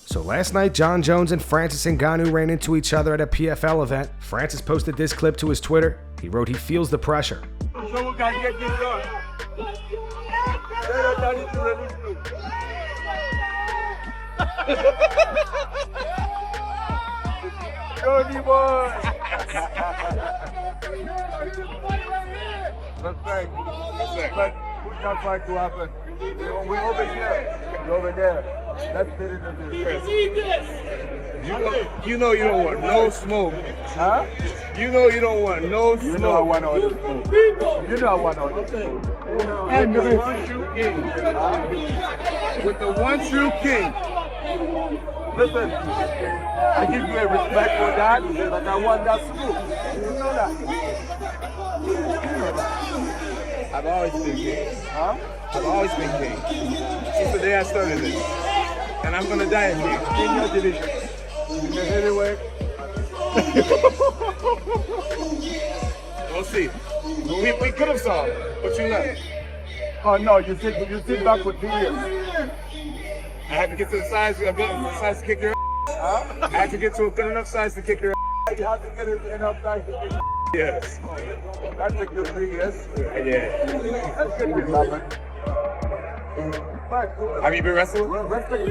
So last night, Jon Jones and Francis Ngannou ran into each other at a PFL event. Francis posted this clip to his Twitter. He wrote he feels the pressure. Someone got to get this done. Tony boy! Respect. But who's not fight to happen? We're over here. We're over there. Let's get into this. You know you don't want no smoke. Huh? You know you don't want no smoke. You know I want all the smoke. You know I want all the smoke. And the one true king. With the one true king. Listen, I give you a respect for that, but I want that smoke. You know that. You know that. I've always been king. Huh? I've always been king. Since the day I started this. And I'm gonna die in king. In your division. In the heavyweight. We'll see. We could have saw it, but you left. Oh no, you sit back for 2 years. I had to get to the size, to kick your ass. Huh? I had to get to a good enough size to kick your ass. You have to get enough size to kick your ass. Yes. That took you 3 years. Yeah. That's good to happen. Have you been wrestling? Respectfully.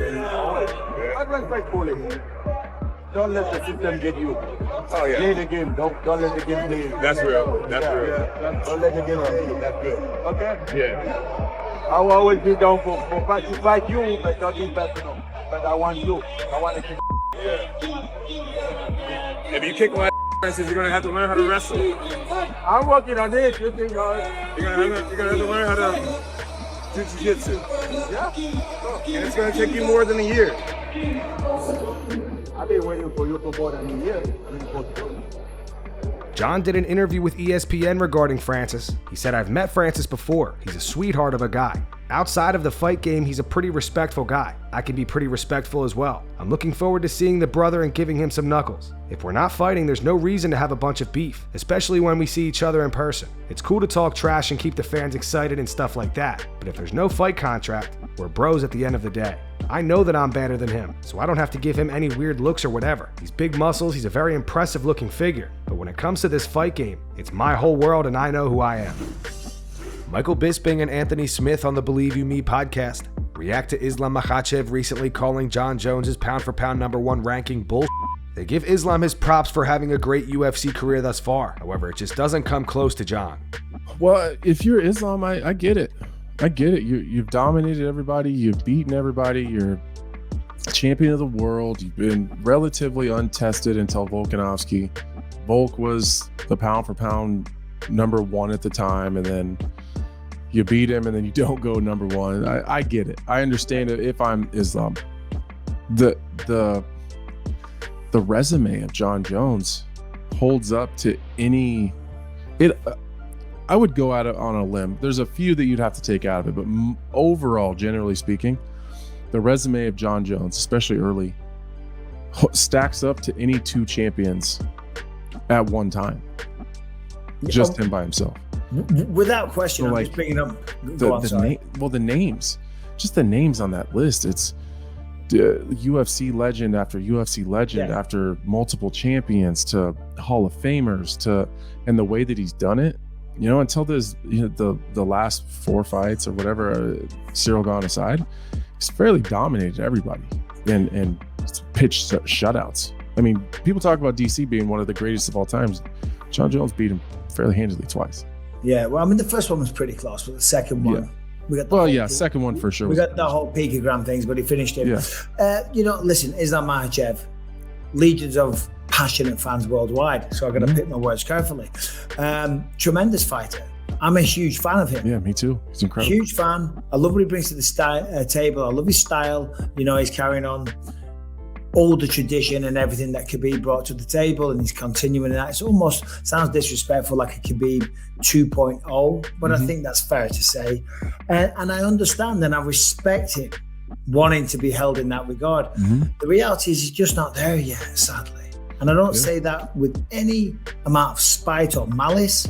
Don't let the system get you. Oh yeah. Play the game. Don't let the game play you. That's real. That's real. Yeah. Don't let the game play you. That's good. Okay? Yeah. I will always be down for fight you, but not in personal. But I want you. I want to kick. Yeah. If you kick my ass, you're gonna have to learn how to wrestle. I'm working on it. You think you're gonna have to learn how to do jiu-jitsu. Yeah. And it's gonna take you more than a year. I've been waiting for you for more than a year. Jon did an interview with ESPN regarding Francis. He said, "I've met Francis before. He's a sweetheart of a guy. Outside of the fight game, he's a pretty respectful guy. I can be pretty respectful as well. I'm looking forward to seeing the brother and giving him some knuckles. If we're not fighting, there's no reason to have a bunch of beef, especially when we see each other in person. It's cool to talk trash and keep the fans excited and stuff like that. But if there's no fight contract, we're bros at the end of the day. I know that I'm better than him, so I don't have to give him any weird looks or whatever. He's big muscles, he's a very impressive looking figure. But when it comes to this fight game, it's my whole world and I know who I am." Michael Bisping and Anthony Smith on the Believe You Me podcast react to Islam Makhachev recently calling Jon Jones' pound-for-pound #1 ranking bullshit. They give Islam his props for having a great UFC career thus far. However, it just doesn't come close to Jon. Well, if you're Islam, I get it. I get it. You've dominated everybody. You've beaten everybody. You're champion of the world. You've been relatively untested until Volkanovski. Volk was the pound-for-pound #1 at the time, and then you beat him, and then you don't go #1. I get it. I understand it if I'm Islam. The resume of Jon Jones holds up to any. I would go out on a limb. There's a few that you'd have to take out of it, but overall, generally speaking, the resume of Jon Jones, especially early, stacks up to any two champions at one time. Just him by himself. Without question, so I'm just bringing up the names, just the names on that list. It's UFC legend after UFC legend after multiple champions to Hall of Famers and the way that he's done it, until there's the last 4 fights or whatever, Cyril gone aside, he's fairly dominated everybody and pitched shutouts. I mean, people talk about DC being one of the greatest of all times. Jon Jones beat him fairly handily twice. Yeah, well, I mean, the first one was pretty close, but the second one, we got second one for sure. We got the whole picogram things, but he finished it. Yeah. Listen, Islam Makhachev, legions of passionate fans worldwide, so I've got to pick my words carefully. Tremendous fighter. I'm a huge fan of him. Yeah, me too. He's incredible. Huge fan. I love what he brings to the table. I love his style. He's carrying on all the tradition and everything that Khabib brought to the table, and he's continuing that. It almost sounds disrespectful, like a Khabib 2.0, but I think that's fair to say. And I understand and I respect him wanting to be held in that regard. The reality is he's just not there yet, sadly. And I don't say that with any amount of spite or malice.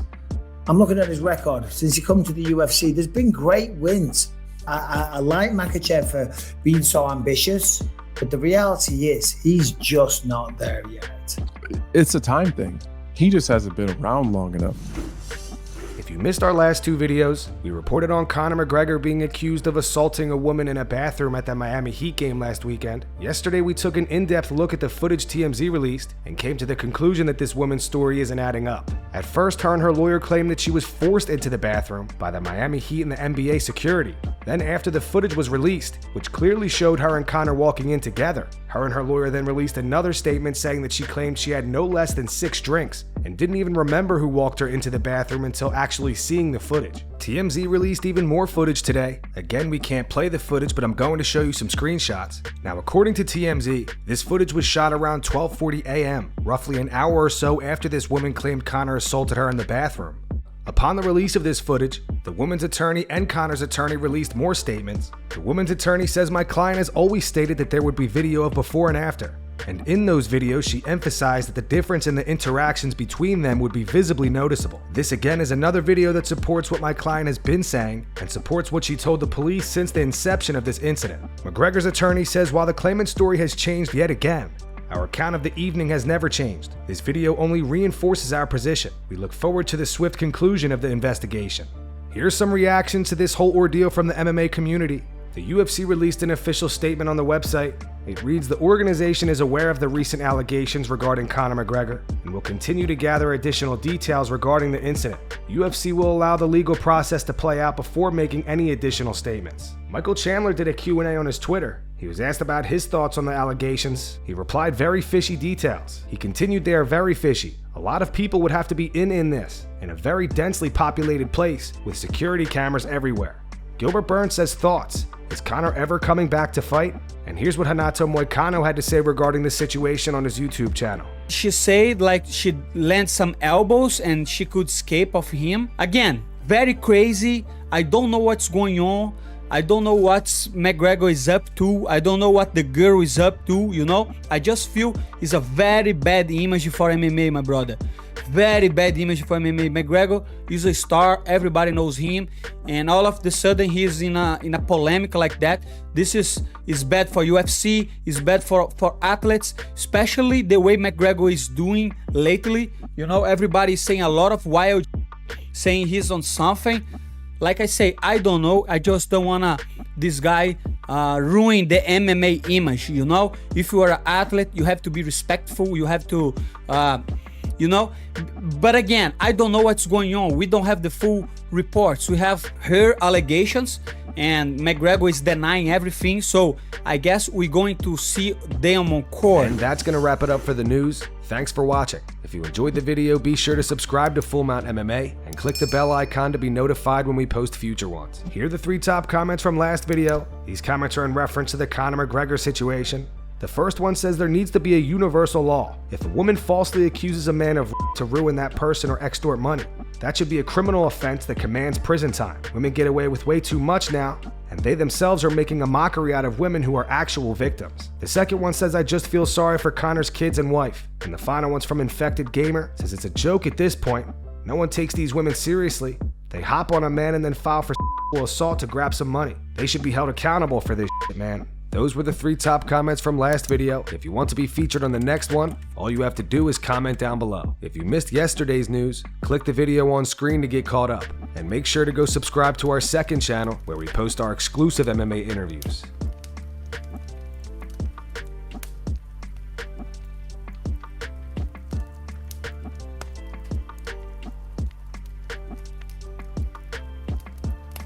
I'm looking at his record. Since he come to the UFC, there's been great wins. I like Makhachev for being so ambitious, But the reality is, he's just not there yet. It's a time thing. He just hasn't been around long enough. If you missed our last two videos, we reported on Conor McGregor being accused of assaulting a woman in a bathroom at the Miami Heat game last weekend. Yesterday, we took an in-depth look at the footage TMZ released and came to the conclusion that this woman's story isn't adding up. At first, her and her lawyer claimed that she was forced into the bathroom by the Miami Heat and the NBA security. Then after the footage was released, which clearly showed her and Conor walking in together, her and her lawyer then released another statement saying that she claimed she had no less than 6 drinks and didn't even remember who walked her into the bathroom until actually seeing the footage. TMZ released even more footage today. Again, we can't play the footage, but I'm going to show you some screenshots. Now, according to TMZ, this footage was shot around 12:40 a.m., roughly an hour or so after this woman claimed Conor assaulted her in the bathroom. Upon the release of this footage, the woman's attorney and Conor's attorney released more statements. The woman's attorney says, "My client has always stated that there would be video of before and after. And in those videos, she emphasized that the difference in the interactions between them would be visibly noticeable. This again is another video that supports what my client has been saying and supports what she told the police since the inception of this incident." McGregor's attorney says, "While the claimant's story has changed yet again, our account of the evening has never changed. This video only reinforces our position. We look forward to the swift conclusion of the investigation." Here's some reactions to this whole ordeal from the MMA community. The UFC released an official statement on the website. It reads, "The organization is aware of the recent allegations regarding Conor McGregor and will continue to gather additional details regarding the incident. UFC will allow the legal process to play out before making any additional statements." Michael Chandler did a Q&A on his Twitter. He was asked about his thoughts on the allegations. He replied, "Very fishy details." He continued, "They are very fishy. A lot of people would have to be in this, in a very densely populated place with security cameras everywhere." Gilbert Burns says, "Thoughts? Is Conor ever coming back to fight?" And here's what Renato Moicano had to say regarding the situation on his YouTube channel. She said like she landed some elbows and she could escape of him. Again, very crazy. I don't know what's going on. I don't know what McGregor is up to. I don't know what the girl is up to, you know? I just feel it's a very bad image for MMA, my brother. Very bad image for MMA. McGregor is a star, everybody knows him, and all of a sudden he's in a polemic like that. This is bad for UFC, it's bad for athletes, especially the way McGregor is doing lately. You know, everybody's saying a lot of wild, saying he's on something. Like I say, I don't know. I just don't wanna this guy ruin the MMA image, you know? If you are an athlete, you have to be respectful, you have to you know, but again, I don't know what's going on. We don't have the full reports. We have her allegations and McGregor is denying everything, so I guess we're going to see them on court. And that's gonna wrap it up for the news. Thanks for watching. If you enjoyed the video, be sure to subscribe to Full Mount MMA and click the bell icon to be notified when we post future ones. Here are the 3 top comments from last video. These comments are in reference to the Conor McGregor situation. The first one says there needs to be a universal law. If a woman falsely accuses a man of to ruin that person or extort money, that should be a criminal offense that commands prison time. Women get away with way too much now, and they themselves are making a mockery out of women who are actual victims. The second one says, "I just feel sorry for Conor's kids and wife." And the final one's from Infected Gamer, says it's a joke at this point. No one takes these women seriously. They hop on a man and then file for sexual assault to grab some money. They should be held accountable for this shit, man. Those were the 3 top comments from last video. If you want to be featured on the next one, all you have to do is comment down below. If you missed yesterday's news, click the video on screen to get caught up. And make sure to go subscribe to our second channel where we post our exclusive MMA interviews.